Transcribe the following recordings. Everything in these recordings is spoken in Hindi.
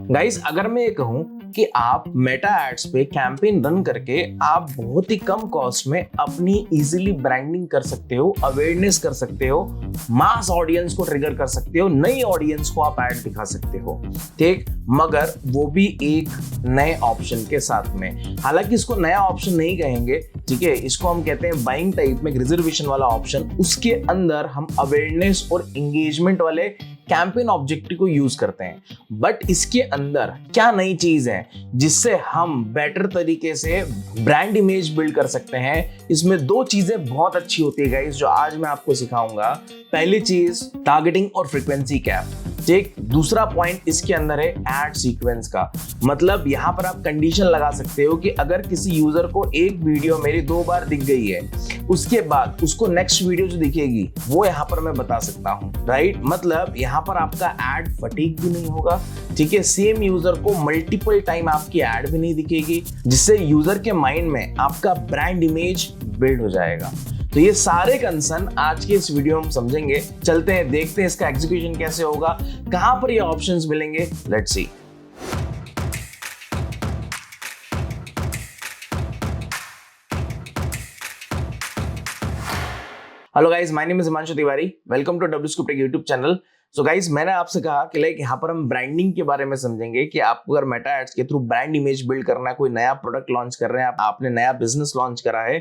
गाइस, अगर मैं ये कहूं कि आप मेटा एड्स पे कैंपेन रन करके आप बहुत ही कम कॉस्ट में अपनी इजीली ब्रांडिंग कर सकते हो, अवेयरनेस कर सकते हो, मास ऑडियंस को ट्रिगर कर सकते हो, नई ऑडियंस को आप ऐड दिखा सकते हो, ठीक, मगर वो भी एक नए ऑप्शन के साथ में। हालांकि इसको नया ऑप्शन नहीं कहेंगे, ठीक है, इसको हम कहते हैं बाइंग टाइप में रिजर्वेशन वाला ऑप्शन। उसके अंदर हम अवेयरनेस और एंगेजमेंट वाले कैंपेन ऑब्जेक्टिव को यूज करते हैं। बट इसके अंदर क्या नई चीज है जिससे हम बेटर तरीके से ब्रांड इमेज बिल्ड कर सकते हैं? इसमें दो चीजें बहुत अच्छी होती है गाइस, जो आज मैं आपको सिखाऊंगा। पहली चीज टारगेटिंग और फ्रीक्वेंसी कैप, ठीक। दूसरा पॉइंट इसके अंदर है एड सीक्वेंस का। मतलब यहां पर आप कंडीशन लगा सकते हो कि अगर किसी यूजर को एक वीडियो मेरी 2 बार दिख गई है, उसके बाद उसको नेक्स्ट वीडियो जो दिखेगी वो यहां पर मैं बता सकता हूं, राइट। मतलब यहां पर आपका एड फटीग भी नहीं होगा, ठीक है। सेम यूजर को मल्टीपल टाइम आपकी एड भी नहीं दिखेगी, जिससे यूजर के माइंड में आपका ब्रांड इमेज बिल्ड हो जाएगा। तो ये सारे कंसर्न आज के इस वीडियो में हम समझेंगे। चलते हैं, देखते हैं इसका एग्जीक्यूशन कैसे होगा, कहां पर ये ऑप्शंस मिलेंगे। Let's see. Hello guys, my name is Himanshu Tiwari. Welcome to WScoop Tech YouTube channel. So guys, मैंने आपसे कहा कि यहाँ पर हम ब्रांडिंग के बारे में समझेंगे कि आपको अगर मेटा एड्स के थ्रू ब्रांड इमेज बिल्ड करना है, कोई नया प्रोडक्ट लॉन्च कर रहे हैं, आपने नया बिजनेस लॉन्च करा है,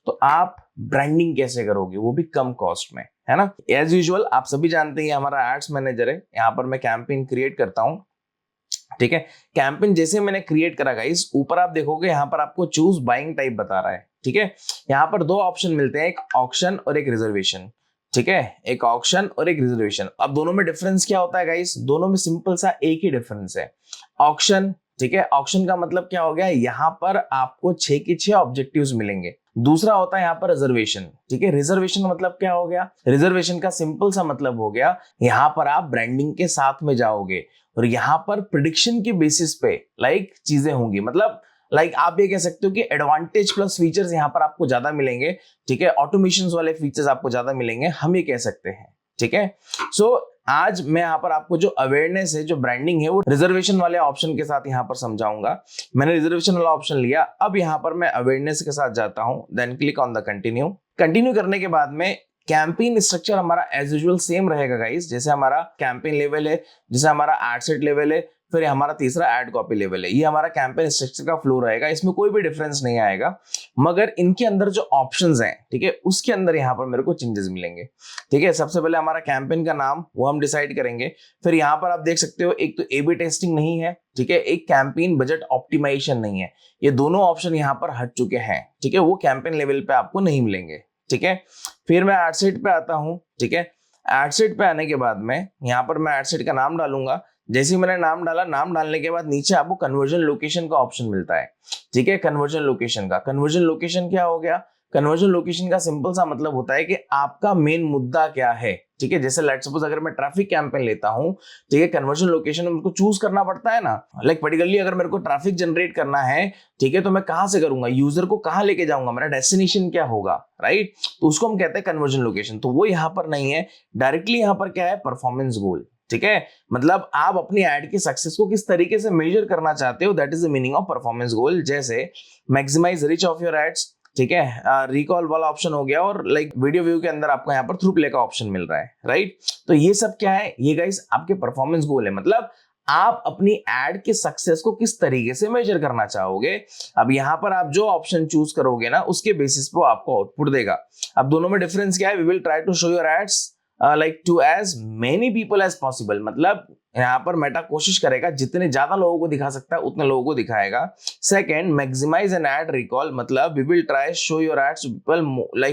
तो आप ब्रांडिंग कैसे करोगे, वो भी कम कॉस्ट में, है ना। एज यूजुअल आप सभी जानते हैं हमारा एड्स मैनेजर है, यहाँ पर मैं कैंपेन क्रिएट करता हूँ, ठीक है। कैंपेन जैसे मैंने क्रिएट करा गाइस, ऊपर आप देखोगे यहाँ पर आपको चूज बाइंग टाइप बता रहा है, ठीक है। यहाँ पर दो ऑप्शन मिलते हैं, एक ऑक्शन और एक रिजर्वेशन, ठीक है। एक ऑक्शन और एक रिजर्वेशन। अब दोनों में डिफरेंस क्या होता है गाइस? दोनों में सिंपल सा एक ही डिफरेंस है, ऑक्शन, ठीक है। ऑक्शन का मतलब क्या हो गया? यहाँ पर आपको 6 के 6 ऑब्जेक्टिव्स मिलेंगे। दूसरा होता है यहाँ पर रिजर्वेशन, ठीक है। रिजर्वेशन का मतलब क्या हो गया? रिजर्वेशन का सिंपल सा मतलब हो गया, यहाँ पर आप ब्रांडिंग के साथ में जाओगे और यहाँ पर प्रिडिक्शन के बेसिस पे चीजें होंगी। मतलब आप ये कह सकते हो कि एडवांटेज प्लस फीचर्स यहाँ पर आपको ज्यादा मिलेंगे, ठीक है। ऑटोमेशन वाले फीचर्स आपको ज्यादा मिलेंगे, हम ये कह सकते हैं, ठीक है। सो आज मैं यहाँ पर आपको जो अवेयरनेस है, जो ब्रांडिंग है, वो रिजर्वेशन वाले ऑप्शन के साथ यहाँ पर समझाऊंगा। मैंने रिजर्वेशन वाला ऑप्शन लिया, अब यहाँ पर मैं अवेयरनेस के साथ जाता हूँ, then click on the continue. Continue करने के बाद में कैंपेन स्ट्रक्चर हमारा एज यूजुअल सेम रहेगा गाइस। जैसे हमारा कैंपेन लेवल है, जैसे हमारा एड सेट लेवल है, फिर हमारा तीसरा एड कॉपी लेवल है, ये हमारा कैंपेन स्ट्रक्चर का फ्लो रहेगा। इसमें कोई भी डिफरेंस नहीं आएगा, मगर इनके अंदर जो ऑप्शंस हैं, ठीक है, उसके अंदर यहाँ पर मेरे को चेंजेस मिलेंगे, ठीक है। सबसे पहले हमारा कैंपेन का नाम वो हम डिसाइड करेंगे। फिर यहाँ पर आप देख सकते हो, एक तो A/B टेस्टिंग नहीं है, ठीक है, एक कैंपेन बजट ऑप्टिमाइजेशन नहीं है। ये दोनों ऑप्शन यहाँ पर हट चुके हैं, ठीक है, वो कैंपेन लेवल पे आपको नहीं मिलेंगे, ठीक है। फिर मैं एड सेट पे आता हूँ, ठीक है। एड सेट पे आने के बाद में यहाँ पर मैं एड सेट का नाम डालूंगा। जैसे ही मैंने नाम डाला, नाम डालने के बाद नीचे आपको कन्वर्जन लोकेशन का ऑप्शन मिलता है, ठीक है। कन्वर्जन लोकेशन का, कन्वर्जन लोकेशन क्या हो गया? कन्वर्जन लोकेशन का सिंपल सा मतलब होता है कि आपका मेन मुद्दा क्या है, ठीक है। जैसे लेट्स सपोज अगर मैं ट्रैफिक कैंपेन लेता हूं, ठीक है, कन्वर्जन लोकेशन में मुझको चूज करना पड़ता है ना। पर्टिकुलरली अगर मेरे को ट्रैफिक जनरेट करना है, ठीक है, तो मैं कहां से करूंगा, यूजर को कहां लेके जाऊंगा, मेरा डेस्टिनेशन क्या होगा, राइट। तो उसको हम कहते हैं कन्वर्जन लोकेशन। तो वो यहाँ पर नहीं है, डायरेक्टली यहाँ पर क्या है? परफॉर्मेंस गोल, ठीक है। मतलब आप अपनी एड की सक्सेस को किस तरीके से मेजर करना चाहते हो, that is the meaning of performance goal. जैसे maximize reach of your ads, ठीक है, रिकॉल वाला ऑप्शन हो गया, और वीडियो व्यू के अंदर आपको यहाँ पर थ्रू प्ले का ऑप्शन मिल रहा है, राइट। तो ये सब क्या है? ये गाइस आपके परफॉर्मेंस गोल है। मतलब आप अपनी एड के सक्सेस को किस तरीके से मेजर करना चाहोगे। अब यहाँ पर आप जो ऑप्शन चूज करोगे ना, उसके बेसिस पे आपको आउटपुट देगा। अब दोनों में डिफरेंस क्या है? We will try to show your ads to as many people as possible। मतलब यहाँ पर मेटा कोशिश करेगा जितने ज्यादा लोगों को दिखा सकता है उतने लोगों को दिखाएगा। Second, maximize an ad recall, मतलब we will try show your ads to people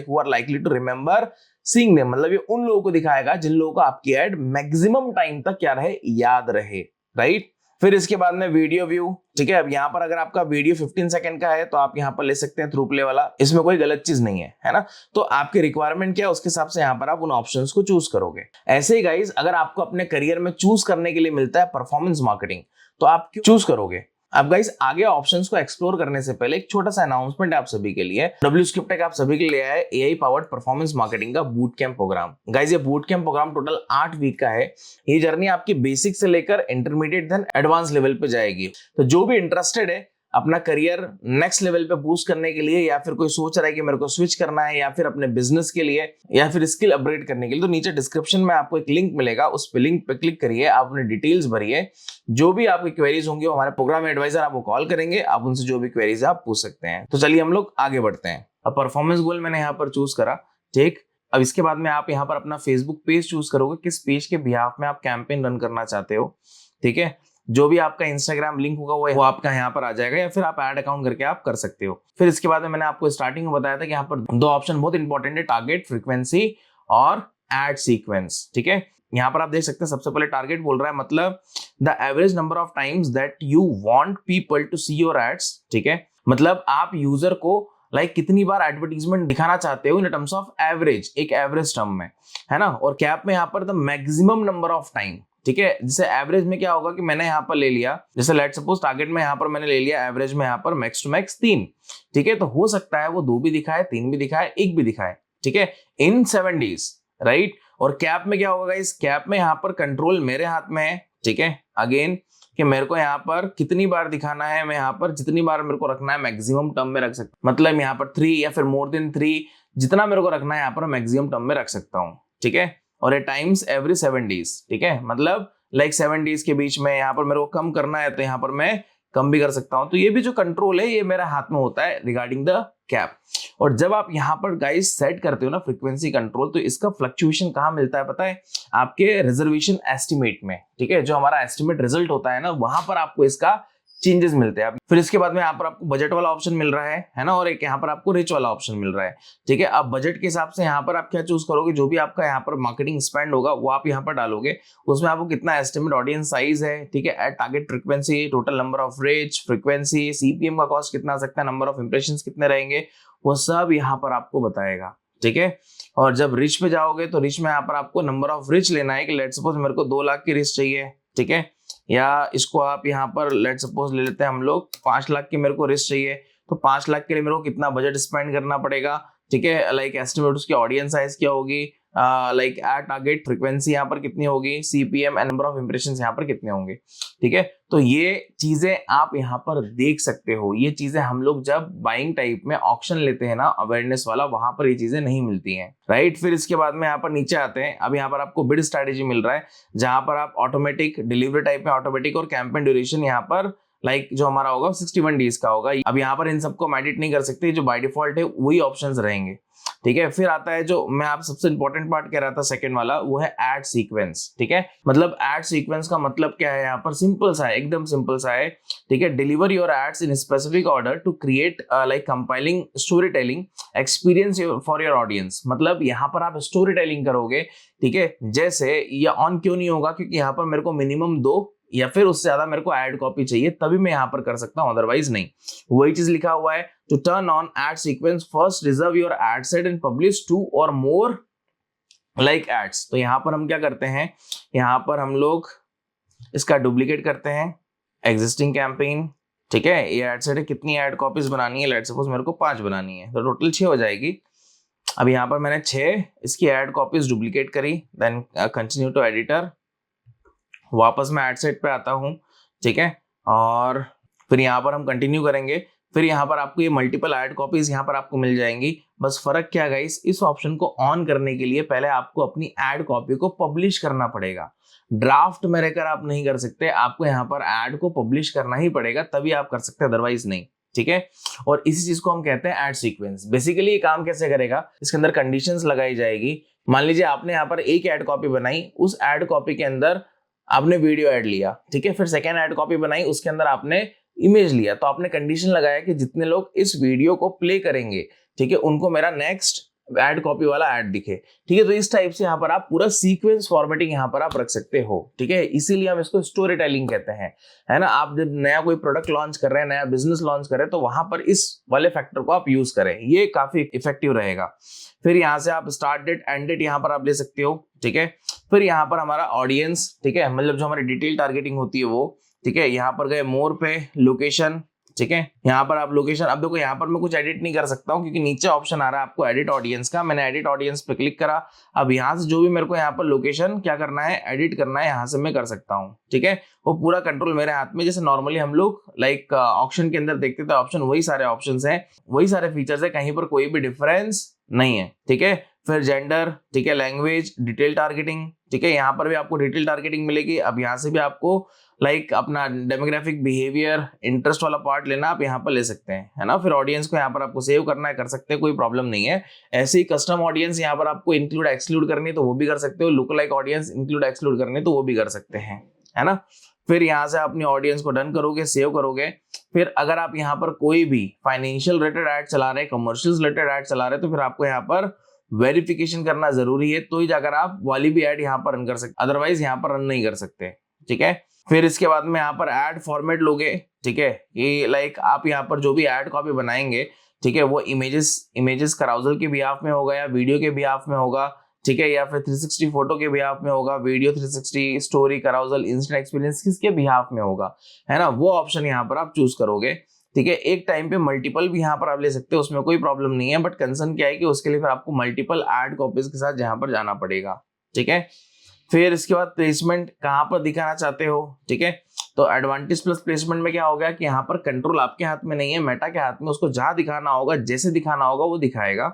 who are likely to remember seeing them. मतलब ये उन लोगों को दिखाएगा जिन लोगों को आपकी एड मैक्सिमम टाइम तक क्या रहे, याद रहे, राइट। फिर इसके बाद में वीडियो व्यू, ठीक है। अब यहाँ पर अगर आपका वीडियो 15 सेकंड का है तो आप यहाँ पर ले सकते हैं थ्रू प्ले वाला, इसमें कोई गलत चीज नहीं है ना। तो आपकी रिक्वायरमेंट क्या है, उसके हिसाब से यहाँ पर आप उन ऑप्शंस को चूज करोगे। ऐसे ही गाइज, अगर आपको अपने करियर में चूज करने के लिए मिलता है परफॉर्मेंस मार्केटिंग, तो आप क्यों चूज करोगे? अब गाइस आगे ऑप्शंस को एक्सप्लोर करने से पहले एक छोटा सा अनाउंसमेंट है आप सभी के लिए। WScriptTech आप सभी के लिए आया है एआई पावर्ड परफॉर्मेंस मार्केटिंग का बूट कैंप प्रोग्राम। गाइस ये boot camp program total 8 week का है। ये जर्नी आपकी बेसिक से लेकर इंटरमीडिएट देन एडवांस लेवल पे जाएगी। तो जो भी इंटरेस्टेड है अपना करियर नेक्स्ट लेवल पे बूस्ट करने के लिए, या फिर कोई सोच रहा है कि मेरे को स्विच करना है, या फिर अपने बिजनेस के लिए, या फिर स्किल अपग्रेड करने के लिए, तो नीचे डिस्क्रिप्शन में आपको एक लिंक मिलेगा, उस पे लिंक पे क्लिक करिए, आप अपने डिटेल्स भरिए। जो भी आपकी क्वेरीज होंगी वो हमारे प्रोग्राम एडवाइजर आपको कॉल करेंगे, आप उनसे जो भी क्वेरीज आप पूछ सकते हैं। तो चलिए हम लोग आगे बढ़ते हैं। अब परफॉर्मेंस गोल मैंने यहाँ पर चूज करा, ठीक। अब इसके बाद में आप यहाँ पर अपना फेसबुक पेज चूज करोगे, किस पेज के बिहाफ में आप कैंपेन रन करना चाहते हो, ठीक है। जो भी आपका इंस्टाग्राम लिंक होगा वो आपका यहाँ पर आ जाएगा, या फिर आप ऐड अकाउंट करके आप कर सकते हो। फिर इसके बाद में मैंने आपको स्टार्टिंग में बताया था कि यहाँ पर दो ऑप्शन बहुत इंपॉर्टेंट है, टारगेट फ्रीक्वेंसी और एड सीक्वेंस, ठीक है। यहाँ पर आप देख सकते हैं सबसे पहले टारगेट बोल रहा है, मतलब the average number of times that you want people to see your ads, ठीक है। मतलब आप यूजर को कितनी बार एडवर्टीजमेंट दिखाना चाहते हो इन टर्म्स ऑफ एवरेज, एक एवरेज टर्म में, है ना। और कैप में यहाँ पर the maximum number of time, ठीक है। जैसे एवरेज में क्या होगा कि मैंने यहाँ पर ले लिया, जैसे लेट सपोज टारगेट में यहाँ पर मैंने ले लिया एवरेज में यहाँ पर मैक्स टू मैक्स 3, ठीक है। तो हो सकता है वो 2 भी दिखाए, 3 भी दिखाए, 1 भी दिखाए, ठीक है, इन 7 डेज, राइट। और कैप में क्या होगा इस कैप में यहाँ पर कंट्रोल मेरे हाथ में है, ठीक है। अगेन कि मेरे को यहाँ पर कितनी बार दिखाना है, मैं यहाँ पर जितनी बार मेरे को रखना है मैक्सिमम टर्म में रख सकता, मतलब यहाँ पर 3 या फिर मोर देन 3, जितना मेरे को रखना है यहाँ पर मैक्सिमम टर्म में रख सकता हूँ, ठीक है। और ए टाइम्स एवरी 7 डेज, ठीक है। मतलब 7 डेज के बीच में यहाँ पर मेरे को कम करना है तो यहाँ पर मैं कम भी कर सकता हूं। तो ये भी जो कंट्रोल है ये मेरे हाथ में होता है रिगार्डिंग द कैप। और जब आप यहाँ पर गाइस सेट करते हो ना फ्रीक्वेंसी कंट्रोल, तो इसका फ्लक्चुएशन कहाँ मिलता है पता है, आपके रिजर्वेशन एस्टिमेट में, ठीक है। जो हमारा एस्टिमेट रिजल्ट होता है ना, वहां पर आपको इसका चेंजेस मिलते हैं। फिर इसके बाद में यहाँ पर आपको बजट वाला ऑप्शन मिल रहा है ना, और एक यहाँ पर आपको रिच वाला ऑप्शन मिल रहा है, ठीक है। अब बजट के हिसाब से यहाँ पर आप क्या चूज करोगे, जो भी आपका यहाँ पर मार्केटिंग स्पेंड होगा वो आप यहाँ पर डालोगे, उसमें आपको कितना एस्टिमेट ऑडियंस साइज है, ठीक है, at target frequency, total number of reach, frequency, CPM का कॉस्ट कितना आ सकता है, नंबर ऑफ इंप्रेशंस कितने रहेंगे, वो सब यहाँ पर आपको बताएगा, ठीक है। और जब रिच पे जाओगे तो रिच में यहाँ पर आपको नंबर ऑफ रिच लेना है कि लेट सपोज मेरे को 2 लाख की रिच चाहिए, ठीक है। या इसको आप यहाँ पर लेट सपोज ले लेते हैं हम लोग 5 लाख की मेरे को रिच चाहिए, तो 5 लाख के लिए मेरे को कितना बजट स्पेंड करना पड़ेगा, ठीक है। एस्टिमेट उसकी ऑडियंस साइज क्या होगी, एट टारगेट फ्रीक्वेंसी यहाँ पर कितनी होगी, CPM and number of impressions यहाँ पर कितने होंगे, ठीक है। तो ये चीजें आप यहाँ पर देख सकते हो। ये चीजें हम लोग जब बाइंग टाइप में ऑप्शन लेते हैं ना अवेयरनेस वाला, वहां पर ये चीजें नहीं मिलती हैं, राइट। फिर इसके बाद में यहाँ पर नीचे आते हैं। अब यहाँ पर आपको बिड स्ट्रेटेजी मिल रहा है, जहां पर आप ऑटोमेटिक डिलीवरी टाइप में ऑटोमेटिक और कैंपेन ड्यूरेशन यहाँ पर जो हमारा होगा 61 डेज का होगा। अब यहाँ पर इन सबको हम एडिट नहीं कर सकते, जो बाय डिफॉल्ट है वही ऑप्शंस रहेंगे, ठीक है। फिर आता है जो मैं आप सबसे इंपॉर्टेंट पार्ट कह रहा था सेकंड वाला, वो है एड सीक्वेंस, ठीक है। मतलब एड सीक्वेंस का मतलब क्या है, यहाँ पर सिंपल सा है, एकदम सिंपल सा है, ठीक है। Deliver your ads in specific order to create compiling story telling experience for your audience. मतलब यहाँ पर आप स्टोरी टेलिंग करोगे, ठीक है। जैसे ये ऑन क्यों नहीं होगा, क्योंकि यहाँ पर मेरे को मिनिमम 2 या फिर उससे ज्यादा मेरे को एड कॉपी चाहिए, तभी मैं यहाँ पर कर सकता हूं, अदरवाइज नहीं। वही चीज लिखा हुआ है, to turn on ad sequence first reserve your ad set and publish 2 और मोर एड्स। तो यहाँ पर हम क्या करते हैं, यहाँ पर हम लोग इसका डुप्लीकेट करते हैं, एग्जिस्टिंग कैंपेन, ठीक है। ये एड सेट है, कितनी एड कॉपीज बनानी है, लेट सपोज मेरे को 5 बनानी है, तो टोटल 6 हो जाएगी। अब यहाँ पर मैंने 6 इसकी एड कॉपीज डुप्लीकेट करी, देन कंटिन्यू टू एडिटर, वापस मैं एड सेट पे आता हूं, ठीक है। और फिर यहाँ पर हम कंटिन्यू करेंगे। फिर यहाँ पर आपको ये मल्टीपल ऐड कॉपीज यहाँ पर आपको मिल जाएंगी। बस फर्क क्या गाइस, इस ऑप्शन को ऑन करने के लिए पहले आपको अपनी ऐड कॉपी को पब्लिश करना पड़ेगा। ड्राफ्ट में रहकर आप नहीं कर सकते, आपको यहाँ पर ऐड को पब्लिश करना ही पड़ेगा, तभी आप कर सकते हैं, अदरवाइज नहीं, ठीक है। और इसी चीज को हम कहते हैं ऐड सीक्वेंस। बेसिकली ये काम कैसे करेगा, इसके अंदर कंडीशंस लगाई जाएगी। मान लीजिए आपने यहाँ पर एक ऐड कॉपी बनाई, उस ऐड कॉपी के अंदर आपने वीडियो ऐड लिया, ठीक है। फिर सेकेंड ऐड कॉपी बनाई, उसके अंदर आपने इमेज लिया, तो आपने कंडीशन लगाया कि जितने लोग इस वीडियो को प्ले करेंगे, ठीक है, उनको मेरा नेक्स्ट ऐड कॉपी वाला ऐड दिखे, ठीक है। तो इस टाइप से यहाँ पर आप पूरा सीक्वेंस फॉर्मेटिंग यहाँ पर आप रख सकते हो, ठीक है। इसीलिए हम इसको स्टोरी टेलिंग कहते हैं, है ना। आप जब नया कोई प्रोडक्ट लॉन्च कर रहे हैं, नया बिजनेस लॉन्च कर रहे हैं, तो वहां पर इस वाले फैक्टर को आप यूज करें, ये काफी इफेक्टिव रहेगा। फिर यहाँ से आप स्टार्ट डेट एंड डेट यहाँ पर आप ले सकते हो, ठीक है। फिर यहाँ पर हमारा ऑडियंस, ठीक है, मतलब जो हमारी डिटेल टारगेटिंग होती है वो, ठीक है, यहाँ पर गए मोर पे, लोकेशन, ठीक है, यहाँ पर आप लोकेशन, अब देखो यहाँ पर मैं कुछ एडिट नहीं कर सकता हूँ क्योंकि नीचे ऑप्शन आ रहा है आपको एडिट ऑडियंस का। मैंने एडिट ऑडियंस पे क्लिक करा। अब यहाँ से जो भी मेरे को यहाँ पर लोकेशन क्या करना है, एडिट करना है, यहाँ से मैं कर सकता हूँ। ठीक है, वो पूरा कंट्रोल मेरे हाथ में। जैसे नॉर्मली हम लोग लाइक ऑप्शन के अंदर देखते थे ऑप्शन, वही सारे ऑप्शन है, वही सारे फीचर्स है, कहीं पर कोई भी डिफरेंस नहीं है। ठीक है, फिर जेंडर, ठीक है, लैंग्वेज, डिटेल टारगेटिंग, ठीक है, यहाँ पर भी आपको डिटेल टारगेटिंग मिलेगी। अब यहाँ से भी आपको लाइक अपना डेमोग्राफिक, बिहेवियर, इंटरेस्ट वाला पार्ट लेना आप यहाँ पर ले सकते हैं, है ना। फिर ऑडियंस को यहाँ पर आपको सेव करना है, कर सकते हैं, कोई प्रॉब्लम नहीं है। ऐसे ही कस्टम ऑडियंस यहाँ पर आपको इंक्लूड एक्सक्लूड करनी है तो वो भी कर सकते हो, look like audience include exclude करनी है तो वो भी कर सकते हैं, है ना। फिर यहाँ से अपनी ऑडियंस को डन करोगे, सेव करोगे। फिर अगर आप यहाँ पर कोई भी फाइनेंशियल रिलेटेड ऐड चला रहे हैं, कमर्शियल रिलेटेड ऐड चला रहे हैं, तो फिर आपको यहाँ पर वेरिफिकेशन करना जरूरी है, तो ही जाकर आप वाली भी ऐड यहाँ पर रन कर सकते, अदरवाइज यहाँ पर रन नहीं कर सकते। ठीक है, फिर इसके बाद में यहाँ पर ऐड फॉर्मेट लोगे। ठीक है, ये लाइक आप यहाँ पर जो भी ऐड कॉपी बनाएंगे, ठीक है, वो इमेजेस कराउजल के बिहाफ में होगा या वीडियो के बिहाफ में होगा, ठीक है, या फिर 360 फोटो के बिहाफ में होगा, वीडियो 360, स्टोरी, कराउजल, इंस्टेंट एक्सपीरियंस किसके बिहाफ में होगा, है ना, वो ऑप्शन यहाँ पर आप चूज करोगे। ठीक है, एक टाइम पे मल्टीपल भी यहाँ पर आप ले सकते हो, उसमें कोई प्रॉब्लम नहीं है, बट कंसर्न क्या है कि उसके लिए फिर आपको मल्टीपल ऐड कॉपीज के साथ यहाँ पर जाना पड़ेगा। ठीक है, फिर इसके बाद प्लेसमेंट कहाँ पर दिखाना चाहते हो। ठीक है, तो एडवांटेज प्लस प्लेसमेंट में क्या होगा कि यहाँ पर कंट्रोल आपके हाथ में नहीं है, मेटा के हाथ में, उसको जहां दिखाना होगा, जैसे दिखाना होगा वो दिखाएगा।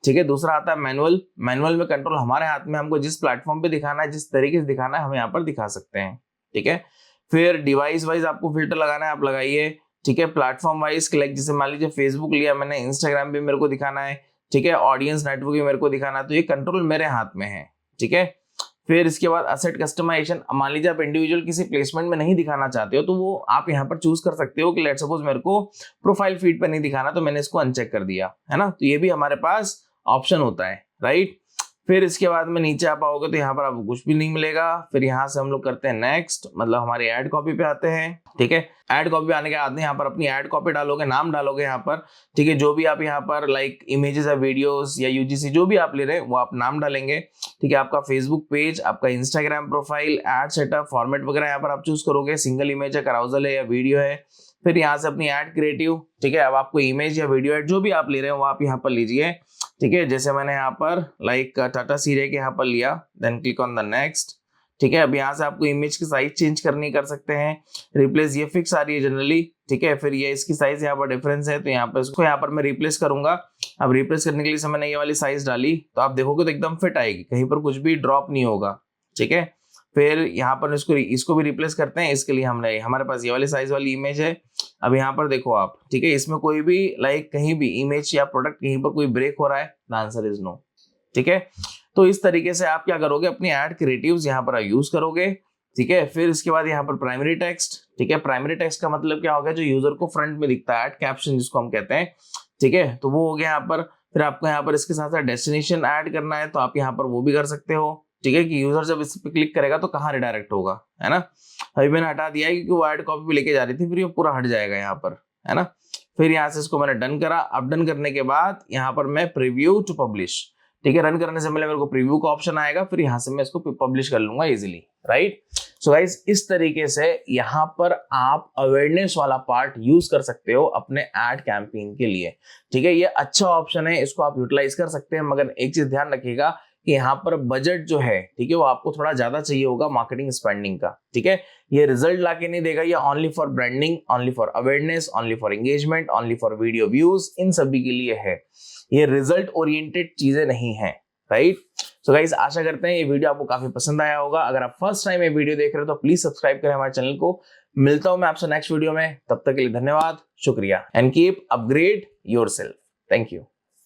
ठीक है, दूसरा आता है मैनुअल। मैनुअल में कंट्रोल हमारे हाथ में, हमको जिस प्लेटफॉर्म पे दिखाना है, जिस तरीके से दिखाना है, हम यहाँ पर दिखा सकते हैं। ठीक है, फिर डिवाइस वाइज आपको फिल्टर लगाना है, आप लगाइए। ठीक है, प्लेटफॉर्म वाइज क्लिक, जैसे मान लीजिए फेसबुक लिया मैंने, इंस्टाग्राम भी मेरे को दिखाना है, ठीक है, ऑडियंस नेटवर्क भी मेरे को दिखाना है, तो ये कंट्रोल मेरे हाथ में है। ठीक है, फिर इसके बाद असेट कस्टमाइजेशन, मान लीजिए आप इंडिविजुअल किसी प्लेसमेंट में नहीं दिखाना चाहते हो, तो वो आप यहाँ पर चूज कर सकते हो कि लेट सपोज मेरे को प्रोफाइल फीड पर नहीं दिखाना, तो मैंने इसको अनचेक कर दिया, है ना, तो ये भी हमारे पास ऑप्शन होता है, राइट। फिर इसके बाद में नीचे आप आओगे तो यहाँ पर आपको कुछ भी नहीं मिलेगा। फिर यहाँ से हम लोग करते हैं नेक्स्ट, मतलब हमारी ऐड कॉपी पे आते हैं। ठीक है, ऐड कॉपी आने के बाद यहाँ पर अपनी ऐड कॉपी डालोगे, नाम डालोगे यहाँ पर। ठीक है, जो भी आप यहाँ पर लाइक इमेजेस या वीडियोस या यूजीसी जो भी आप ले रहे हैं वो आप नाम डालेंगे। ठीक है, आपका फेसबुक पेज, आपका Instagram profile, add setup, format वगैरह यहाँ पर आप चूज करोगे, सिंगल इमेज है, कराउजल है या वीडियो है। फिर यहाँ से अपनी ऐड क्रिएटिव, ठीक है, अब आपको इमेज या वीडियो ऐड जो भी आप ले रहे हो वो आप यहाँ पर लीजिए। ठीक है, जैसे मैंने यहाँ पर लाइक टाटा सीरे के यहाँ पर लिया, then click on the next. ठीक है, अब यहाँ से आपको इमेज की साइज चेंज करनी कर सकते हैं, रिप्लेस ये फिक्स आ रही है जनरली। ठीक है, फिर ये इसकी साइज यहाँ पर डिफरेंस है, तो यहाँ पर इसको यहाँ पर मैं रिप्लेस करूंगा। अब रिप्लेस करने के लिए मैंने ये वाली साइज डाली, तो आप देखोगे तो एकदम फिट आएगी, कहीं पर कुछ भी ड्रॉप नहीं होगा। ठीक है, फिर यहाँ पर इसको भी रिप्लेस करते हैं, इसके लिए हमने हमारे पास ये वाली साइज वाली इमेज है। अब यहाँ पर देखो आप, ठीक है, इसमें कोई भी लाइक कहीं भी इमेज या प्रोडक्ट कहीं पर कोई ब्रेक हो रहा है, द आंसर इज नो। ठीक है, तो इस तरीके से आप क्या करोगे, अपनी ऐड क्रिएटिव्स यहाँ पर यूज करोगे। ठीक है, फिर इसके बाद यहाँ पर प्राइमरी टेक्स्ट। ठीक है, प्राइमरी टेक्स्ट का मतलब क्या हो गया, जो यूजर को फ्रंट में दिखता है, ऐड कैप्शन जिसको हम कहते हैं। ठीक है, तो वो हो गया यहाँ पर। फिर आपको यहाँ पर इसके साथ साथ डेस्टिनेशन ऐड करना है, तो आप यहाँ पर वो भी कर सकते हो। ठीक है, कि यूजर जब इस पर क्लिक करेगा तो कहाँ रिडायरेक्ट होगा, है ना। अभी मैंने हटा दिया है क्योंकि वो ऐड कॉपी भी लेके जा रही थी, फिर ये पूरा हट जाएगा यहाँ पर, है ना। फिर यहाँ से इसको मैंने डन करा। अब डन करने के बाद यहाँ पर मैं प्रीव्यू टू पब्लिश, ठीक है, रन करने से पहले मेरे को प्रीव्यू का ऑप्शन आएगा, फिर यहाँ से मैं इसको पब्लिश कर लूंगा इजीली, राइट। सो गाइस, इस तरीके से यहाँ पर आप अवेयरनेस वाला पार्ट यूज कर सकते हो अपने एड कैंपेन के लिए। ठीक है, ये अच्छा ऑप्शन है, इसको आप यूटिलाइज कर सकते हैं, मगर एक चीज ध्यान रखिएगा कि यहाँ पर बजट जो है, ठीक है, वो आपको थोड़ा ज्यादा चाहिए होगा मार्केटिंग स्पेंडिंग का। ठीक है, ये रिजल्ट लाके नहीं देगा, ये only for branding, only for awareness, only for engagement, only for video views, इन सभी के लिए है, ये रिजल्ट ओरिएंटेड चीजें नहीं है, राइट। सो गाइस, आशा करते हैं ये वीडियो आपको काफी पसंद आया होगा। अगर आप फर्स्ट टाइम ये वीडियो देख रहे हो तो प्लीज सब्सक्राइब करें हमारे चैनल को। मिलता हूं मैं आपसे नेक्स्ट वीडियो में, तब तक के लिए धन्यवाद, शुक्रिया, and keep upgrade yourself. Thank you.